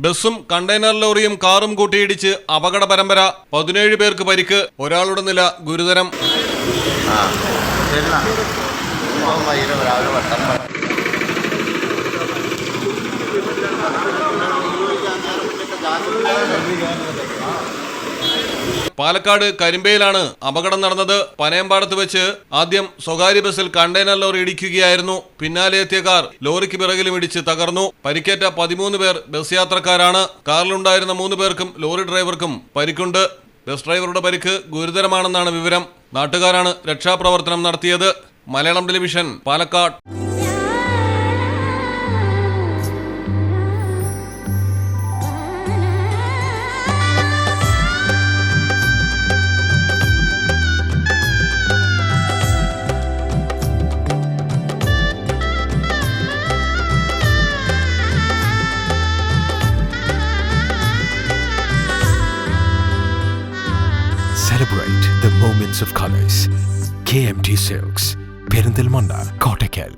ബസ്സും കണ്ടെയ്നർ ലോറിയും കാറും കൂട്ടിയിടിച്ച് അപകട പരമ്പര. 17 പേർക്ക് പരിക്ക്, ഒരാളുടെ നില ഗുരുതരം. പാലക്കാട് കരിമ്പയിലാണ് അപകടം നടന്നത്. പനയമ്പാടത്ത് വെച്ച് ആദ്യം സ്വകാര്യ ബസ്സിൽ കണ്ടെയ്നർ ലോറി ഇടിക്കുകയായിരുന്നു. പിന്നാലെ എത്തിയ കാർ ലോറിക്ക് പിറകിലും ഇടിച്ച് തകർന്നു. പരിക്കേറ്റ 13 പേർ ബസ് യാത്രക്കാരാണ്. കാറിലുണ്ടായിരുന്ന 3 പേർക്കും ലോറി ഡ്രൈവർക്കും പരിക്കുണ്ട്. ബസ് ഡ്രൈവറുടെ പരിക്ക് ഗുരുതരമാണെന്നാണ് വിവരം. നാട്ടുകാരാണ് രക്ഷാപ്രവർത്തനം നടത്തിയത്. Malayalam television, Palakkad. Celebrate the moments of colors. KMT Silks, Perindalmanda, Kottakkal.